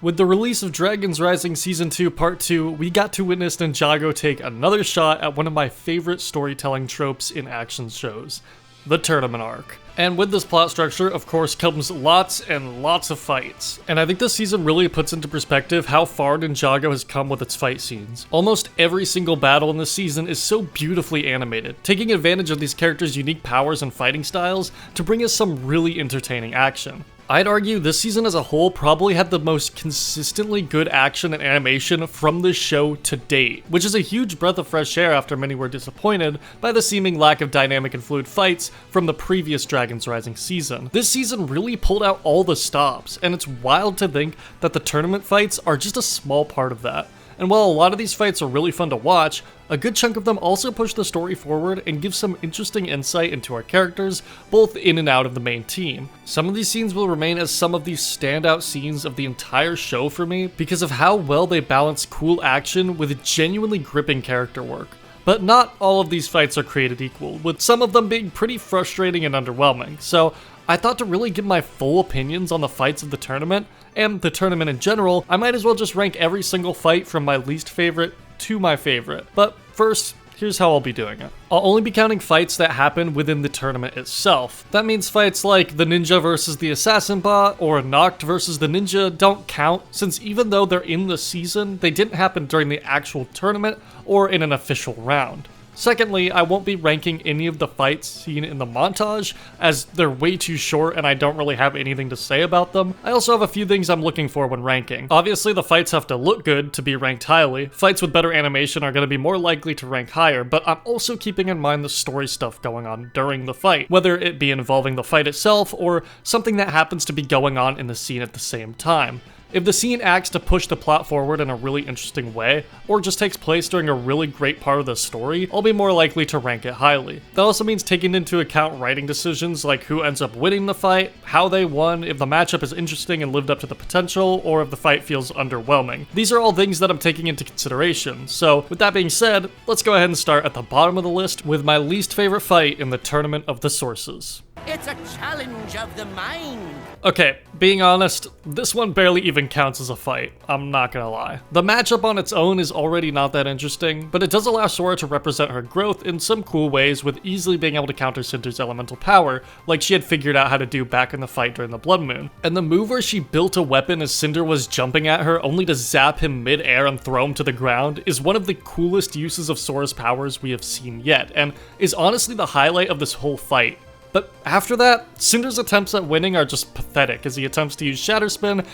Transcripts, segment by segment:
With the release of Dragons Rising Season 2 Part 2, we got to witness Ninjago take another shot at one of my favorite storytelling tropes in action shows, the tournament arc. And with this plot structure, of course, comes lots and lots of fights. And I think this season really puts into perspective how far Ninjago has come with its fight scenes. Almost every single battle in this season is so beautifully animated, taking advantage of these characters' unique powers and fighting styles to bring us some really entertaining action. I'd argue this season as a whole probably had the most consistently good action and animation from this show to date, which is a huge breath of fresh air after many were disappointed by the seeming lack of dynamic and fluid fights from the previous Dragons Rising season. This season really pulled out all the stops, and it's wild to think that the tournament fights are just a small part of that. And while a lot of these fights are really fun to watch, a good chunk of them also push the story forward and give some interesting insight into our characters, both in and out of the main team. Some of these scenes will remain as some of the standout scenes of the entire show for me because of how well they balance cool action with genuinely gripping character work. But not all of these fights are created equal, with some of them being pretty frustrating and underwhelming, so I thought to really give my full opinions on the fights of the tournament, and the tournament in general, I might as well just rank every single fight from my least favorite to my favorite. But first, here's how I'll be doing it. I'll only be counting fights that happen within the tournament itself. That means fights like the Ninja versus the Assassin bot or Noct versus the Ninja don't count, since even though they're in the season, they didn't happen during the actual tournament or in an official round. Secondly, I won't be ranking any of the fights seen in the montage, as they're way too short and I don't really have anything to say about them. I also have a few things I'm looking for when ranking. Obviously, the fights have to look good to be ranked highly. Fights with better animation are going to be more likely to rank higher, but I'm also keeping in mind the story stuff going on during the fight, whether it be involving the fight itself or something that happens to be going on in the scene at the same time. If the scene acts to push the plot forward in a really interesting way, or just takes place during a really great part of the story, I'll be more likely to rank it highly. That also means taking into account writing decisions like who ends up winning the fight, how they won, if the matchup is interesting and lived up to the potential, or if the fight feels underwhelming. These are all things that I'm taking into consideration, so with that being said, let's go ahead and start at the bottom of the list with my least favorite fight in the Tournament of the Sources. It's a challenge of the mind. Okay, being honest, this one barely even counts as a fight, I'm not gonna lie. The matchup on its own is already not that interesting, but it does allow Sora to represent her growth in some cool ways with easily being able to counter Cynthia's elemental power, like she had figured out how to do back in the fight during the Blood Moon. And the move where she built a weapon as Cinder was jumping at her only to zap him mid-air and throw him to the ground is one of the coolest uses of Sora's powers we have seen yet, and is honestly the highlight of this whole fight. But after that, Cinder's attempts at winning are just pathetic as he attempts to use Shatter Spin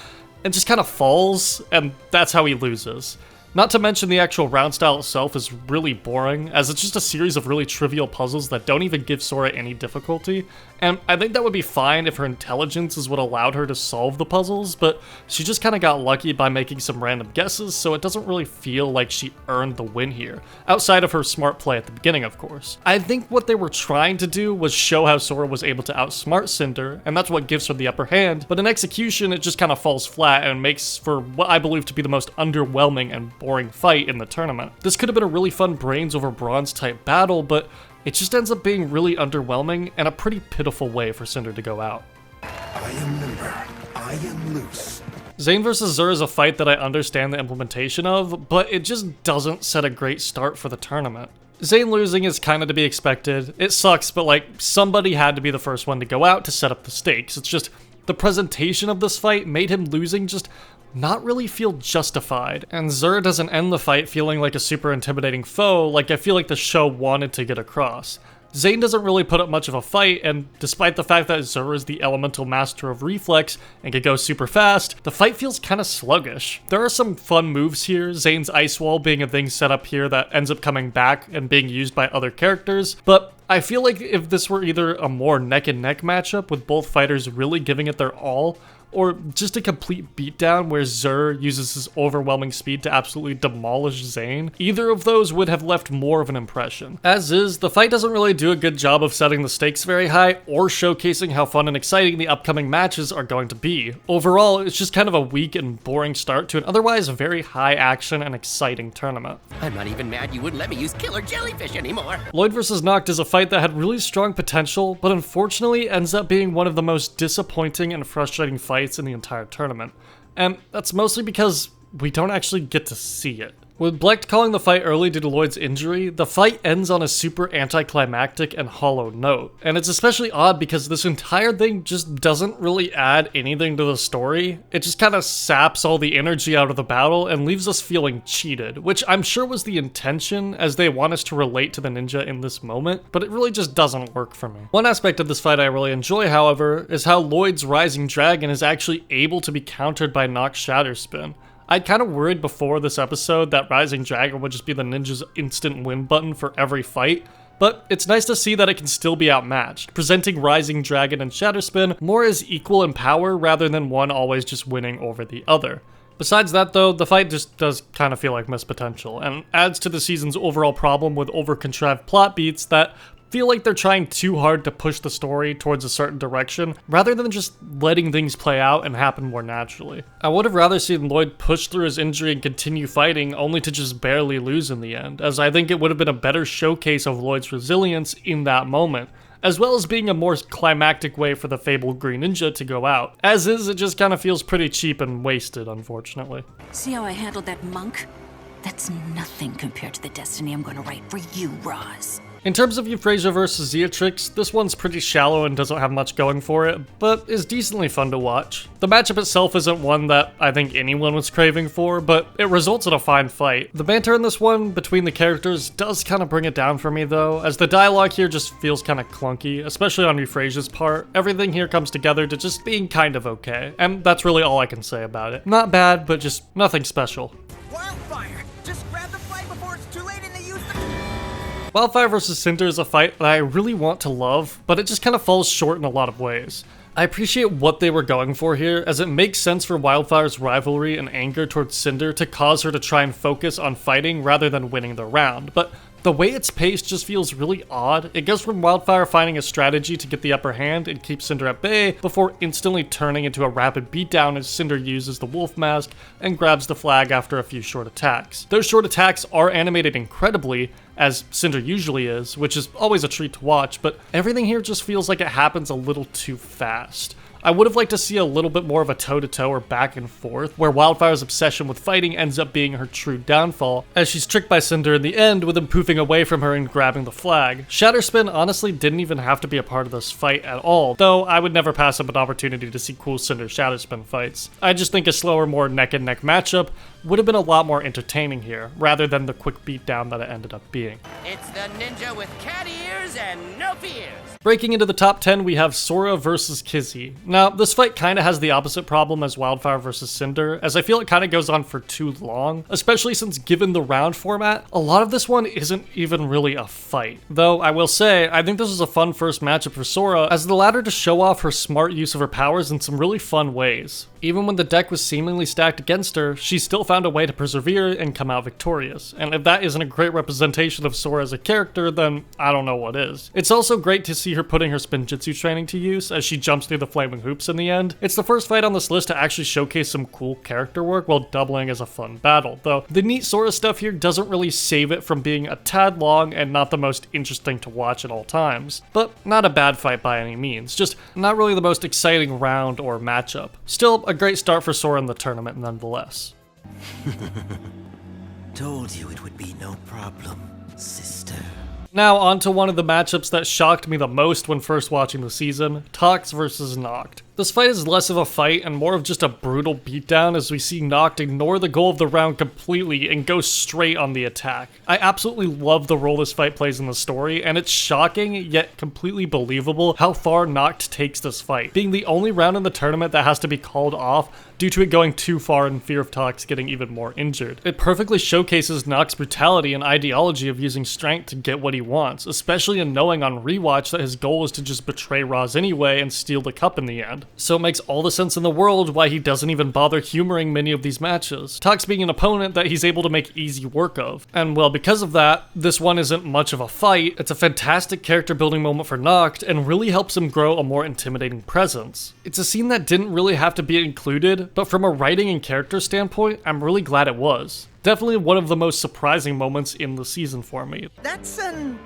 and just kind of falls, and that's how he loses. Not to mention the actual round style itself is really boring, as it's just a series of really trivial puzzles that don't even give Sora any difficulty, and I think that would be fine if her intelligence is what allowed her to solve the puzzles, but she just kind of got lucky by making some random guesses, so it doesn't really feel like she earned the win here, outside of her smart play at the beginning, of course. I think what they were trying to do was show how Sora was able to outsmart Cinder, and that's what gives her the upper hand, but in execution it just kind of falls flat and makes for what I believe to be the most underwhelming and boring fight in the tournament. This could have been a really fun brains over bronze type battle, but it just ends up being really underwhelming and a pretty pitiful way for Cinder to go out. I am nimble, I am loose. Zane vs. Zur is a fight that I understand the implementation of, but it just doesn't set a great start for the tournament. Zane losing is kind of to be expected. It sucks, but like, somebody had to be the first one to go out to set up the stakes. It's just, the presentation of this fight made him losing just not really feel justified, and Zur doesn't end the fight feeling like a super intimidating foe like I feel like the show wanted to get across. Zane doesn't really put up much of a fight, and despite the fact that Zur is the elemental master of reflex and can go super fast, the fight feels kinda sluggish. There are some fun moves here, Zane's ice wall being a thing set up here that ends up coming back and being used by other characters, but I feel like if this were either a more neck-and-neck matchup with both fighters really giving it their all, or just a complete beatdown where Zur uses his overwhelming speed to absolutely demolish Zane, either of those would have left more of an impression. As is, the fight doesn't really do a good job of setting the stakes very high or showcasing how fun and exciting the upcoming matches are going to be. Overall, it's just kind of a weak and boring start to an otherwise very high action and exciting tournament. I'm not even mad you wouldn't let me use killer jellyfish anymore. Lloyd vs. Noct is a fight that had really strong potential, but unfortunately ends up being one of the most disappointing and frustrating fights in the entire tournament. and that's mostly because we don't actually get to see it. With Blecht calling the fight early due to Lloyd's injury, the fight ends on a super anticlimactic and hollow note. And it's especially odd because this entire thing just doesn't really add anything to the story. It just kind of saps all the energy out of the battle and leaves us feeling cheated, which I'm sure was the intention as they want us to relate to the ninja in this moment, but it really just doesn't work for me. One aspect of this fight I really enjoy, however, is how Lloyd's Rising Dragon is actually able to be countered by Noct's Shatter Spin. I'd kind of worried before this episode that Rising Dragon would just be the ninja's instant win button for every fight, but it's nice to see that it can still be outmatched, presenting Rising Dragon and Shatterspin more as equal in power rather than one always just winning over the other. Besides that though, the fight just does kind of feel like missed potential, and adds to the season's overall problem with over-contrived plot beats that feel like they're trying too hard to push the story towards a certain direction, rather than just letting things play out and happen more naturally. I would have rather seen Lloyd push through his injury and continue fighting, only to just barely lose in the end, as I think it would have been a better showcase of Lloyd's resilience in that moment, as well as being a more climactic way for the fabled Green Ninja to go out. As is, it just kind of feels pretty cheap and wasted, unfortunately. See how I handled that monk? That's nothing compared to the destiny I'm gonna write for you, Roz. In terms of Euphrasia vs Zeatrix, this one's pretty shallow and doesn't have much going for it, but is decently fun to watch. The matchup itself isn't one that I think anyone was craving for, but it results in a fine fight. The banter in this one between the characters does kind of bring it down for me though, as the dialogue here just feels kind of clunky, especially on Euphrasia's part. Everything here comes together to just being kind of okay, and that's really all I can say about it. Not bad, but just nothing special. Wildfire! Just grab the fight before it's too late and they use the... Wildfire vs Cinder is a fight that I really want to love, but it just kind of falls short in a lot of ways. I appreciate what they were going for here, as it makes sense for Wildfire's rivalry and anger towards Cinder to cause her to try and focus on fighting rather than winning the round, but the way it's paced just feels really odd. It goes from Wildfire finding a strategy to get the upper hand and keep Cinder at bay, before instantly turning into a rapid beatdown as Cinder uses the wolf mask and grabs the flag after a few short attacks. Those short attacks are animated incredibly, as Cinder usually is, which is always a treat to watch, but everything here just feels like it happens a little too fast. I would have liked to see a little bit more of a toe-to-toe or back and forth, where Wildfire's obsession with fighting ends up being her true downfall, as she's tricked by Cinder in the end with him poofing away from her and grabbing the flag. Shatterspin honestly didn't even have to be a part of this fight at all, though I would never pass up an opportunity to see cool Cinder Shatterspin fights. I just think a slower, more neck-and-neck matchup would have been a lot more entertaining here, rather than the quick beatdown that it ended up being. It's the ninja with cat ears and no fears. Breaking into the top 10, we have Sora vs Kizzy. Now, this fight kind of has the opposite problem as Wildfire vs Cinder, as I feel it kind of goes on for too long, especially since given the round format, a lot of this one isn't even really a fight. Though, I will say, I think this is a fun first matchup for Sora, as the latter to show off her smart use of her powers in some really fun ways. Even when the deck was seemingly stacked against her, she still found a way to persevere and come out victorious. And if that isn't a great representation of Sora as a character, then I don't know what is. It's also great to see her putting her Spinjitzu training to use as she jumps through the flaming hoops in the end. It's the first fight on this list to actually showcase some cool character work while doubling as a fun battle, though the neat Sora stuff here doesn't really save it from being a tad long and not the most interesting to watch at all times. But not a bad fight by any means, just not really the most exciting round or matchup. Still, a great start for Sora in the tournament nonetheless. Told you it would be no problem, sister. Now on to one of the matchups that shocked me the most when first watching the season, Tox vs Noct. This fight is less of a fight and more of just a brutal beatdown as we see Noct ignore the goal of the round completely and go straight on the attack. I absolutely love the role this fight plays in the story, and it's shocking yet completely believable how far Noct takes this fight, being the only round in the tournament that has to be called off due to it going too far in fear of Tox getting even more injured. It perfectly showcases Noct's brutality and ideology of using strength to get what he wants, especially in knowing on rewatch that his goal is to just betray Roz anyway and steal the cup in the end. So it makes all the sense in the world why he doesn't even bother humoring many of these matches, Tox being an opponent that he's able to make easy work of. And well, because of that, this one isn't much of a fight. It's a fantastic character building moment for Noct and really helps him grow a more intimidating presence. It's a scene that didn't really have to be included, but from a writing and character standpoint, I'm really glad it was. Definitely one of the most surprising moments in the season for me. That's an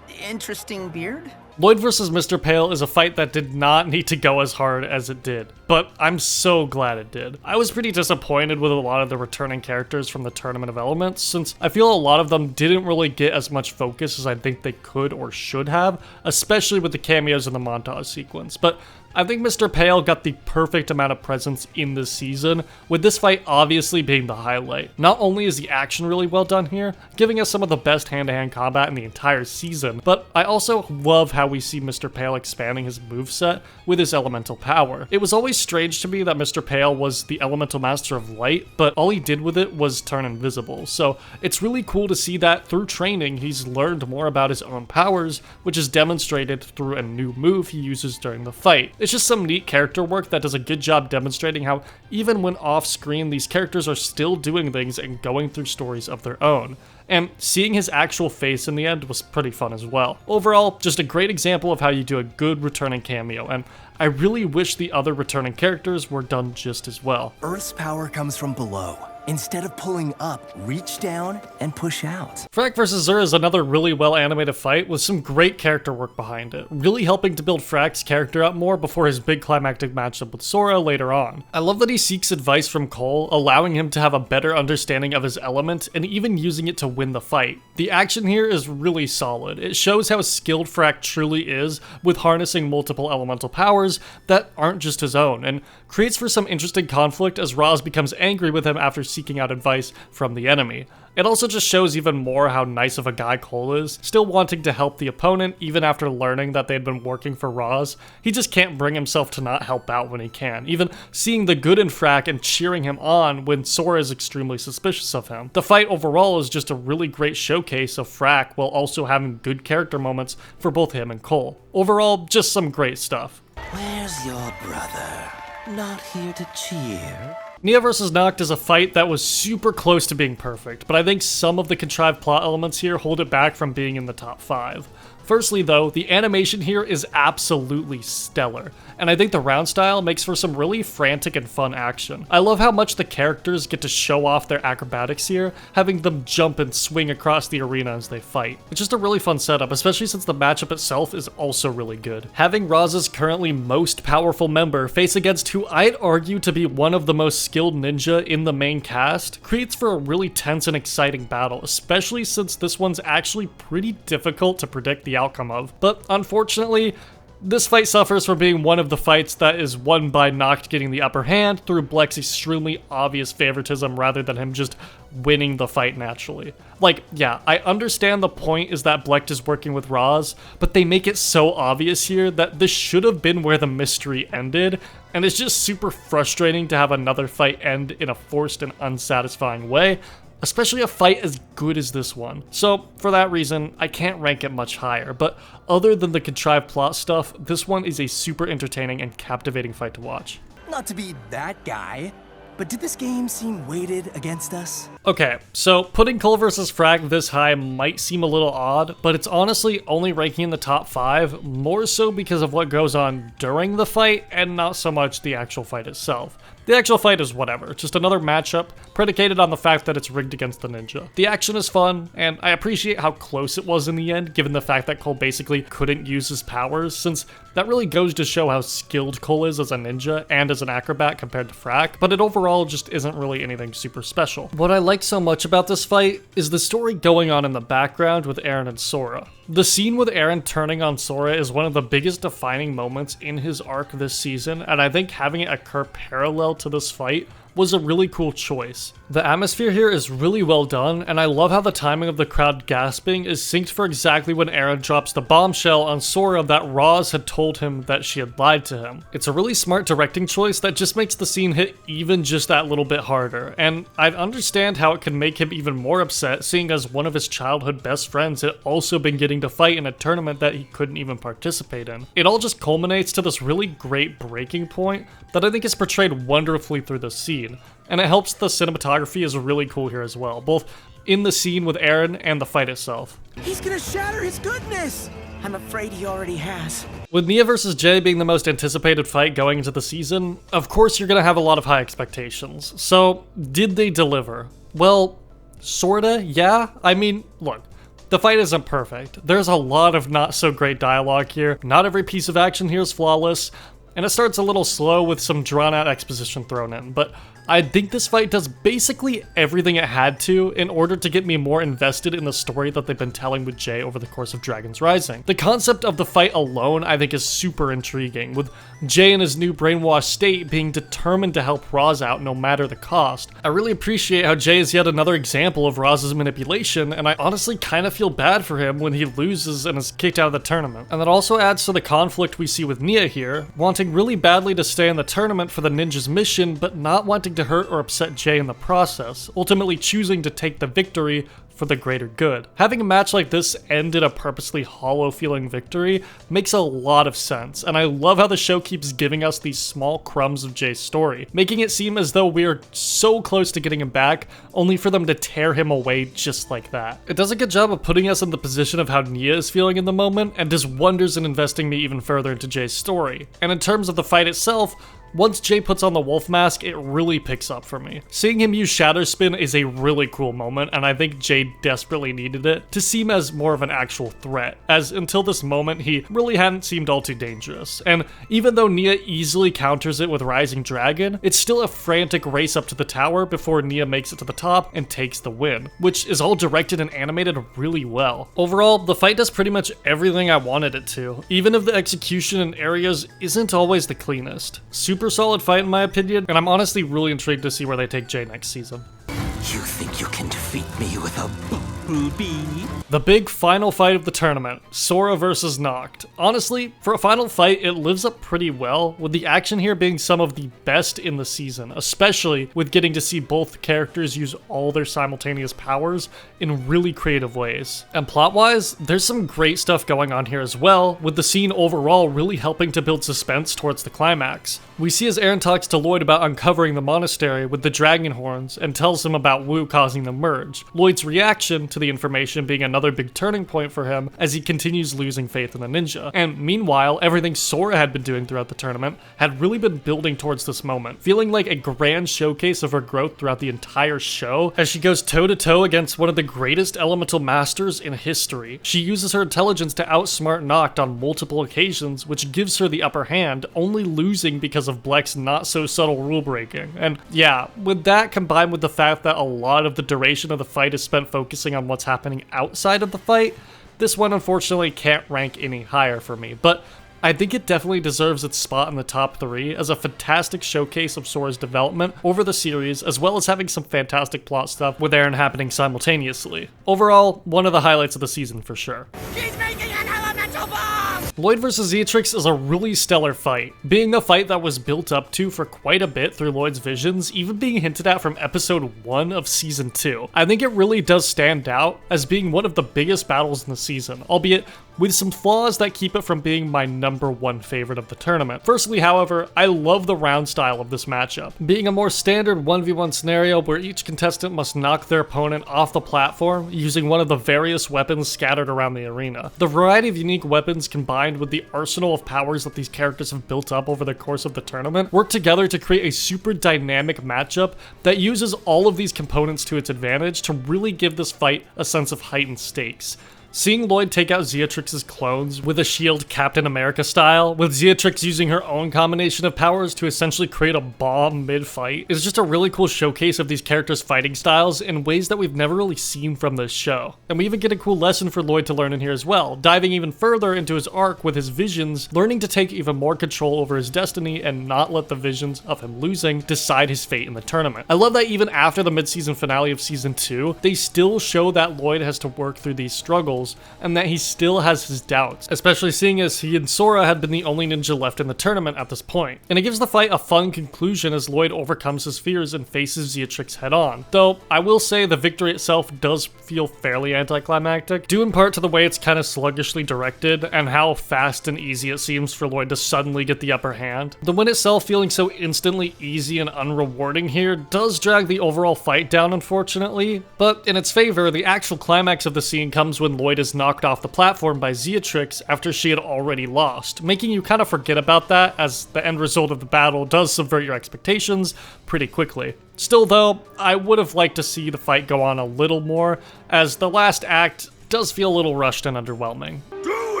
interesting beard. Lloyd vs Mr. Pale is a fight that did not need to go as hard as it did. but I'm so glad it did. I was pretty disappointed with a lot of the returning characters from the Tournament of Elements, since I feel a lot of them didn't really get as much focus as I think they could or should have, especially with the cameos in the montage sequence. But I think Mr. Pale got the perfect amount of presence in this season, with this fight obviously being the highlight. Not only is the action really well done here, giving us some of the best hand-to-hand combat in the entire season, but I also love how we see Mr. Pale expanding his moveset with his elemental power. It was always strange to me that Mr. Pale was the elemental master of light, but all he did with it was turn invisible, so it's really cool to see that through training he's learned more about his own powers, which is demonstrated through a new move he uses during the fight. It's just some neat character work that does a good job demonstrating how even when off screen, these characters are still doing things and going through stories of their own. And seeing his actual face in the end was pretty fun as well. Overall, just a great example of how you do a good returning cameo, and I really wish the other returning characters were done just as well. Earth's power comes from below. Instead of pulling up, reach down and push out. Frack vs. Zur is another really well animated fight with some great character work behind it, really helping to build Frack's character up more before his big climactic matchup with Sora later on. I love that he seeks advice from Cole, allowing him to have a better understanding of his element and even using it to win the fight. The action here is really solid. It shows how skilled Frack truly is with harnessing multiple elemental powers that aren't just his own, and creates for some interesting conflict as Roz becomes angry with him after seeking out advice from the enemy. It also just shows even more how nice of a guy Cole is, still wanting to help the opponent even after learning that they'd been working for Roz. He just can't bring himself to not help out when he can, even seeing the good in Frack and cheering him on when Sora is extremely suspicious of him. The fight overall is just a really great showcase of Frack while also having good character moments for both him and Cole. Overall, just some great stuff. Where's your brother? Not here to cheer? Nia vs. Noct is a fight that was super close to being perfect, but I think some of the contrived plot elements here hold it back from being in the top 5. Firstly though, the animation here is absolutely stellar, and I think the round style makes for some really frantic and fun action. I love how much the characters get to show off their acrobatics here, having them jump and swing across the arena as they fight. It's just a really fun setup, especially since the matchup itself is also really good. Having Roz's currently most powerful member face against who I'd argue to be one of the most skilled ninja in the main cast creates for a really tense and exciting battle, especially since this one's actually pretty difficult to predict the outcome of. But unfortunately, this fight suffers from being one of the fights that is won by Noct getting the upper hand through Bleck's extremely obvious favoritism rather than him just winning the fight naturally. Like, yeah, I understand the point is that Bleck is working with Roz, but they make it so obvious here that this should have been where the mystery ended, and it's just super frustrating to have another fight end in a forced and unsatisfying way, especially a fight as good as this one. So, for that reason, I can't rank it much higher, but other than the contrived plot stuff, this one is a super entertaining and captivating fight to watch. Not to be that guy, but did this game seem weighted against us? Okay, so putting Cole vs. Frack this high might seem a little odd, but it's honestly only ranking in the top 5, more so because of what goes on during the fight and not so much the actual fight itself. The actual fight is whatever, just another matchup predicated on the fact that it's rigged against the ninja. The action is fun, and I appreciate how close it was in the end, given the fact that Cole basically couldn't use his powers, since that really goes to show how skilled Cole is as a ninja and as an acrobat compared to Frack, but it overall just isn't really anything super special. What I like so much about this fight is the story going on in the background with Aaron and Sora. The scene with Aaron turning on Sora is one of the biggest defining moments in his arc this season, and I think having it occur parallel to this fight was a really cool choice. The atmosphere here is really well done, and I love how the timing of the crowd gasping is synced for exactly when Aaron drops the bombshell on Sora that Roz had told him that she had lied to him. It's a really smart directing choice that just makes the scene hit even just that little bit harder, and I understand how it can make him even more upset, seeing as one of his childhood best friends had also been getting to fight in a tournament that he couldn't even participate in. It all just culminates to this really great breaking point that I think is portrayed wonderfully through the scene. And it helps the cinematography is really cool here as well, both in the scene with Aaron and the fight itself. He's gonna shatter his goodness! I'm afraid he already has. With Nia vs. Jay being the most anticipated fight going into the season, of course you're gonna have a lot of high expectations. So, did they deliver? Well, sorta, yeah. I mean, look. The fight isn't perfect. There's a lot of not so great dialogue here. Not every piece of action here is flawless. and it starts a little slow with some drawn out exposition thrown in, but I think this fight does basically everything it had to in order to get me more invested in the story that they've been telling with Jay over the course of Dragons Rising. The concept of the fight alone I think is super intriguing, with Jay in his new brainwashed state being determined to help Roz out no matter the cost. I really appreciate how Jay is yet another example of Roz's manipulation, and I honestly kind of feel bad for him when he loses and is kicked out of the tournament. And that also adds to the conflict we see with Nia here, wanting really badly to stay in the tournament for the ninja's mission, but not wanting to hurt or upset Jay in the process, ultimately choosing to take the victory for the greater good. Having a match like this end in a purposely hollow feeling victory makes a lot of sense, and I love how the show keeps giving us these small crumbs of Jay's story, making it seem as though we're so close to getting him back, only for them to tear him away just like that. It does a good job of putting us in the position of how Nia is feeling in the moment, and does wonders in investing me even further into Jay's story. And in terms of the fight itself, once Jay puts on the wolf mask, it really picks up for me. Seeing him use Shadow Spin is a really cool moment, and I think Jay desperately needed it to seem as more of an actual threat, as until this moment he really hadn't seemed all too dangerous. And even though Nia easily counters it with Rising Dragon, it's still a frantic race up to the tower before Nia makes it to the top and takes the win, which is all directed and animated really well. Overall, the fight does pretty much everything I wanted it to, even if the execution in areas isn't always the cleanest. Super solid fight in my opinion, and I'm honestly really intrigued to see where they take Jay next season. You think you can defeat me with a bumblebee? The big final fight of the tournament, Sora versus Noct. Honestly, for a final fight, it lives up pretty well, with the action here being some of the best in the season, especially with getting to see both characters use all their simultaneous powers in really creative ways. And plot-wise, there's some great stuff going on here as well, with the scene overall really helping to build suspense towards the climax. We see as Aaron talks to Lloyd about uncovering the monastery with the dragon horns and tells him about Wu causing the merge. Lloyd's reaction to the information being another big turning point for him as he continues losing faith in the ninja. And meanwhile, everything Sora had been doing throughout the tournament had really been building towards this moment, feeling like a grand showcase of her growth throughout the entire show as she goes toe-to-toe against one of the greatest elemental masters in history. She uses her intelligence to outsmart Noct on multiple occasions, which gives her the upper hand, only losing because of Bleck's not-so-subtle rule-breaking. And yeah, with that combined with the fact that a lot of the duration of the fight is spent focusing on what's happening outside of the fight, this one unfortunately can't rank any higher for me, but I think it definitely deserves its spot in the top 3 as a fantastic showcase of Sora's development over the series, as well as having some fantastic plot stuff with Aaron happening simultaneously. Overall, one of the highlights of the season for sure. She's making an elemental bomb! Lloyd vs. Zeatrix is a really stellar fight, being a fight that was built up to for quite a bit through Lloyd's visions, even being hinted at from episode 1 of season 2. I think it really does stand out as being one of the biggest battles in the season, albeit with some flaws that keep it from being my number 1 favorite of the tournament. Firstly, however, I love the round style of this matchup, being a more standard 1v1 scenario where each contestant must knock their opponent off the platform using one of the various weapons scattered around the arena. The variety of unique weapons combined with the arsenal of powers that these characters have built up over the course of the tournament work together to create a super dynamic matchup that uses all of these components to its advantage to really give this fight a sense of heightened stakes. Seeing Lloyd take out Zeatrix's clones with a shield Captain America style, with Zeatrix using her own combination of powers to essentially create a bomb mid-fight, is just a really cool showcase of these characters' fighting styles in ways that we've never really seen from this show. And we even get a cool lesson for Lloyd to learn in here as well, diving even further into his arc with his visions, learning to take even more control over his destiny and not let the visions of him losing decide his fate in the tournament. I love that even after the mid-season finale of season 2, they still show that Lloyd has to work through these struggles and that he still has his doubts, especially seeing as he and Sora had been the only ninja left in the tournament at this point. And it gives the fight a fun conclusion as Lloyd overcomes his fears and faces Zeatrix head on. Though, I will say the victory itself does feel fairly anticlimactic, due in part to the way it's kind of sluggishly directed and how fast and easy it seems for Lloyd to suddenly get the upper hand. The win itself feeling so instantly easy and unrewarding here does drag the overall fight down unfortunately, but in its favor, the actual climax of the scene comes when Lloyd is knocked off the platform by Zeatrix after she had already lost, making you kind of forget about that as the end result of the battle does subvert your expectations pretty quickly. Still though, I would have liked to see the fight go on a little more, as the last act does feel a little rushed and underwhelming. Do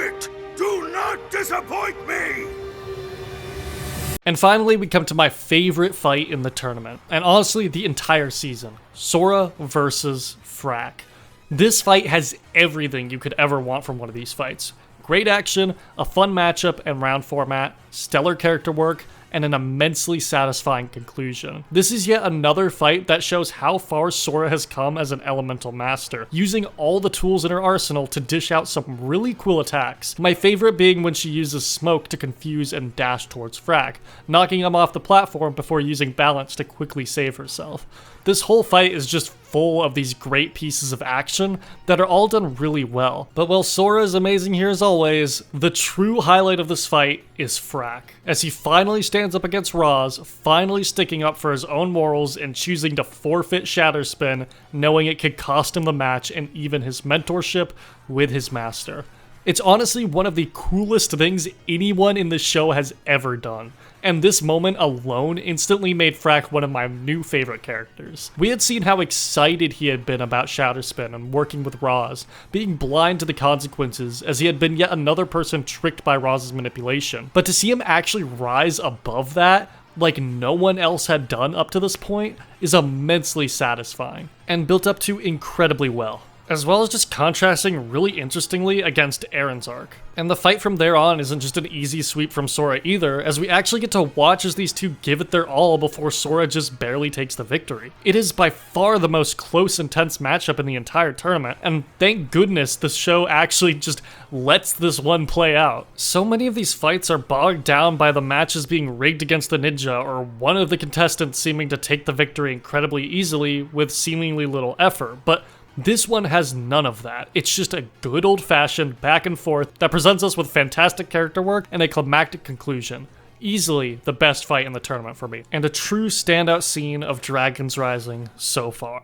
it! Do not disappoint me! And finally, we come to my favorite fight in the tournament, and honestly, the entire season. Sora versus Frack. This fight has everything you could ever want from one of these fights. Great action, a fun matchup and round format, stellar character work, and an immensely satisfying conclusion. This is yet another fight that shows how far Sora has come as an elemental master, using all the tools in her arsenal to dish out some really cool attacks. My favorite being when she uses smoke to confuse and dash towards Frack, knocking him off the platform before using balance to quickly save herself. This whole fight is just full of these great pieces of action that are all done really well. But while Sora is amazing here as always, the true highlight of this fight is Frack, as he finally stands up against Roz, finally sticking up for his own morals and choosing to forfeit Shatter Spin, knowing it could cost him the match and even his mentorship with his master. It's honestly one of the coolest things anyone in the show has ever done, and this moment alone instantly made Frack one of my new favorite characters. We had seen how excited he had been about Shatterspin and working with Roz, being blind to the consequences as he had been yet another person tricked by Roz's manipulation. But to see him actually rise above that, like no one else had done up to this point, is immensely satisfying, and built up to incredibly well, as well as just contrasting really interestingly against Aaron's arc. And the fight from there on isn't just an easy sweep from Sora either, as we actually get to watch as these two give it their all before Sora just barely takes the victory. It is by far the most close, intense matchup in the entire tournament, and thank goodness the show actually just lets this one play out. So many of these fights are bogged down by the matches being rigged against the ninja, or one of the contestants seeming to take the victory incredibly easily with seemingly little effort, but this one has none of that. It's just a good old-fashioned back and forth that presents us with fantastic character work and a climactic conclusion. Easily the best fight in the tournament for me, and a true standout scene of Dragons Rising so far.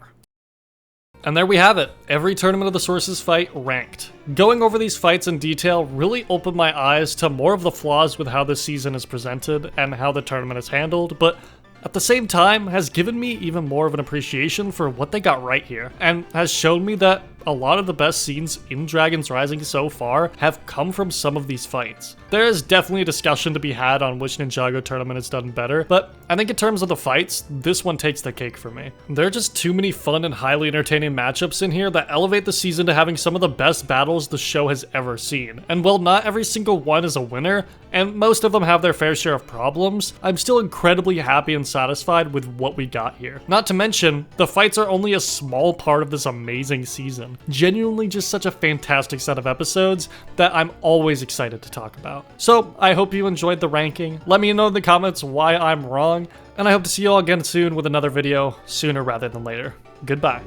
And there we have it, every Tournament of the Sources fight ranked. Going over these fights in detail really opened my eyes to more of the flaws with how this season is presented and how the tournament is handled, but at the same time has given me even more of an appreciation for what they got right here, and has shown me that a lot of the best scenes in Dragons Rising so far have come from some of these fights. There is definitely a discussion to be had on which Ninjago tournament is done better, but I think in terms of the fights, this one takes the cake for me. There are just too many fun and highly entertaining matchups in here that elevate the season to having some of the best battles the show has ever seen. And while not every single one is a winner, and most of them have their fair share of problems, I'm still incredibly happy and satisfied with what we got here. Not to mention, the fights are only a small part of this amazing season. Genuinely just such a fantastic set of episodes that I'm always excited to talk about. So I hope you enjoyed the ranking. Let me know in the comments why I'm wrong, and I hope to see you all again soon with another video, sooner rather than later. Goodbye.